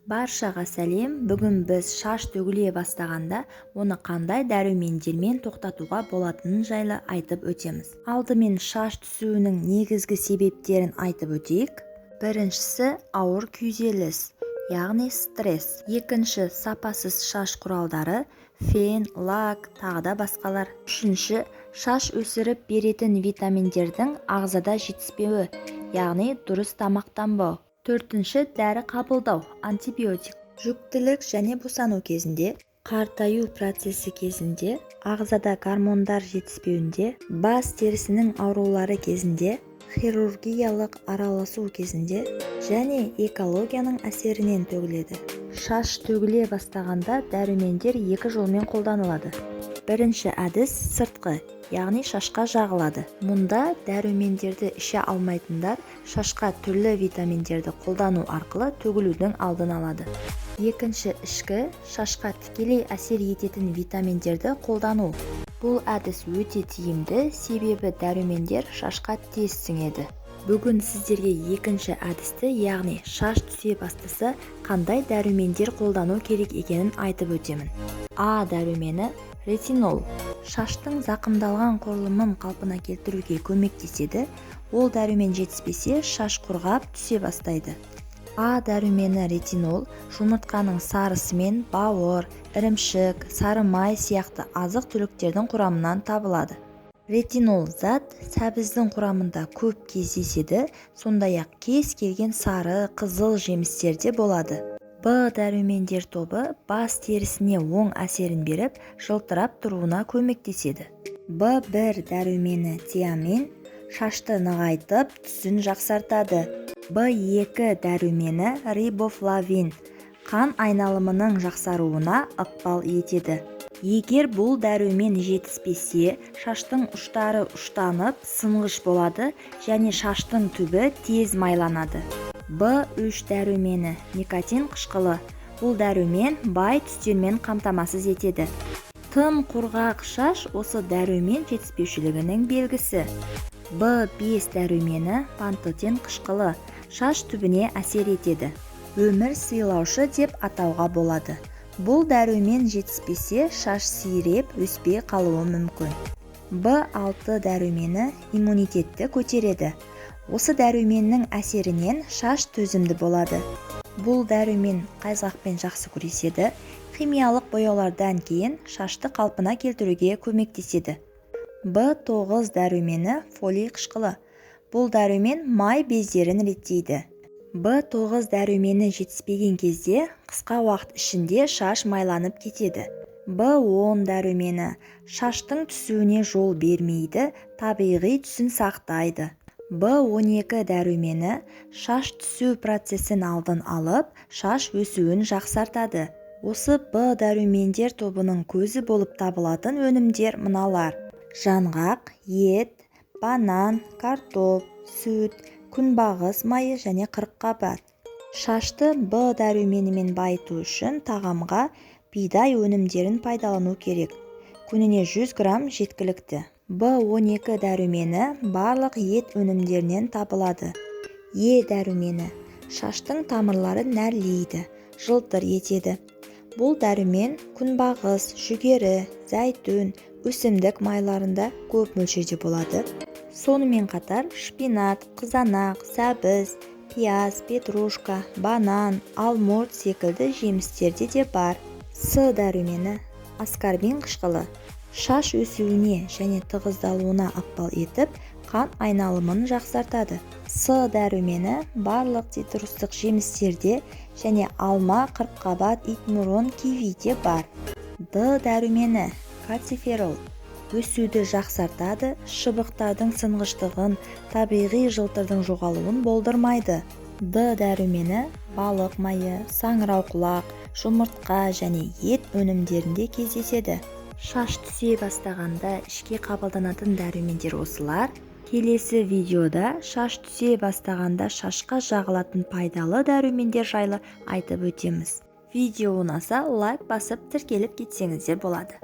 Баршаға сәлем. Бүгін біз шаш төгіле бастағанда оны қандай дәрумендермен тоқтатуға болатынын жайлы айтып өтеміз. Алдымен шаш түсуінің негізгі себептерін айтып өтейік. Біріншісі ауыр күйзеліс, яғни стресс. Екінші сапасыз шаш құралдары, фен, лак, тағы да басқалар. Үшінші шаш өсіріп беретін витаминдердің ағзада жетіспеуі, яғни дұрыс тамақтанбау. Төртінші дәрі қабылдау, антибиотик. Жүктілік және босану кезінде, қартаю процесі кезінде, ағзада гормондар жетіспеуінде, бас терісінің аурулары кезінде, хирургиялық араласу кезінде және экологияның әсерінен төгіледі. Шаш төгіле бастағанда дәрумендер екі жолмен қолданылады. Бірінші әдіс сыртқы, яғни шашқа жағылады. Мұнда дәрумендерді іше алмайтындар шашқа түрлі витаминдерді қолдану арқылы төгілудің алдын алады. Екінші ішкі, шашқа тікелей әсер ететін витаминдерді қолдану. Бұл әдіс өте тиімді, себебі дәрумендер шашқа тез сіңеді. Бүгін сіздерге екінші әдісті, яғни шаш түсе бастаса қандай дәрумендер қолдану керек екенін айтып өтемін. А дәрумені ретинол. Шаштың зақымдалған құрылымын қалпына келтіруге көмектеседі. Ол дәрумен жетіспесе, шаш құрғап түсе бастайды. А дәрумені ретинол жұмыртқаның сарысымен бауыр, ірімшік, сары май сияқты азық-түліктердің құрамынан табылады. Ретинол зат сәбіздің құрамында көп кездеседі, сондай-ақ кез келген сары, қызыл жемістерде болады. Б дәрумендер тобы бас терісіне оң әсерін беріп, жылтырап тұруына көмектеседі. Б1 дәрумені тиамин шашты нығайтып, түсін жақсартады. Б2 дәрумені рибофлавин қан айналымының жақсаруына ықпал етеді. Егер бұл дәрумен жетіспесе, шаштың ұштары ұштанып, сынғыш болады және шаштың түбі тез майланады. Б3 дәрумені никотин қышқылы. Бұл дәрумен бай түстермен қамтамасыз етеді. Тым құрғақ шаш осы дәрумен жетіспеушілігінің белгісі. Б5 дәрумені пантотен қышқылы. Шаш түбіне әсер етеді. Өмір сыйлаушы деп атауға болады. Бұл дәрумен жетіспесе, шаш сиреп, өспей қалуы мүмкін. Б6 дәрумені иммунитетті көтереді. Осы дәруменнің әсерінен шаш төзімді болады. Бұл дәрумен қайызғақпен жақсы күреседі. Химиялық бояулардан кейін шашты қалпына келтіруге көмектеседі. Б9 дәрумені фолий қышқылы. Бұл дәрумен май бездерін реттейді. Б9 дәрумені жетіспеген кезде қысқа уақыт ішінде шаш майланып кетеді. Б10 дәрумені шаштың түсуіне жол бермейді, табиғи түсін сақтайды. Б12 дәрумені шаш түсу процесін алдын алып, шаш өсуін жақсартады. Осы Б дәрумендер тобының көзі болып табылатын өнімдер мыналар: жаңғақ, ет, банан, картоп, сүт, күнбағыс майы және қырыққабат. Шашты Б дәруменімен байыту үшін тағамға бидай өнімдерін пайдалану керек. Күніне 100 грамм жеткілікті. Б12 дәрумені барлық ет өнімдерінен табылады. Е дәрумені шаштың тамырлары нәрлейді, жылтыр етеді. Бұл дәрумен күнбағыс, жүгері, зәйтүн, өсімдік майларында көп мөлшерде болады. Сонымен қатар шпинат, қызанақ, сәбіз, пияз, петрушка, банан, алмұрт секілді жемістерде де бар. С дәрумені аскорбин қышқылы. Шаш өсуіне және тығыздалуына ықпал етіп, қан айналымын жақсартады. С дәрумені барлық цитрустық жемістерде және алма, қырыққабат, итмұрын, кивиде бар. Д дәрумені кальциферол. Өсуді жақсартады, шыбықтардың сынғыштығын, табиғи жылтырдың жоғалуын болдырмайды. Д дәрумені балық майы, саңырауқұлақ, жұмыртқа және ет өнімдерінде кездеседі. Шаш түсе бастағанда ішке қабылданатын дәрумендер осылар. Келесі видеода шаш түсе бастағанда шашқа жағылатын пайдалы дәрумендер жайлы айтып өтеміз. Видео ұнаса лайк басып тіркеліп кетсеңіздер болады.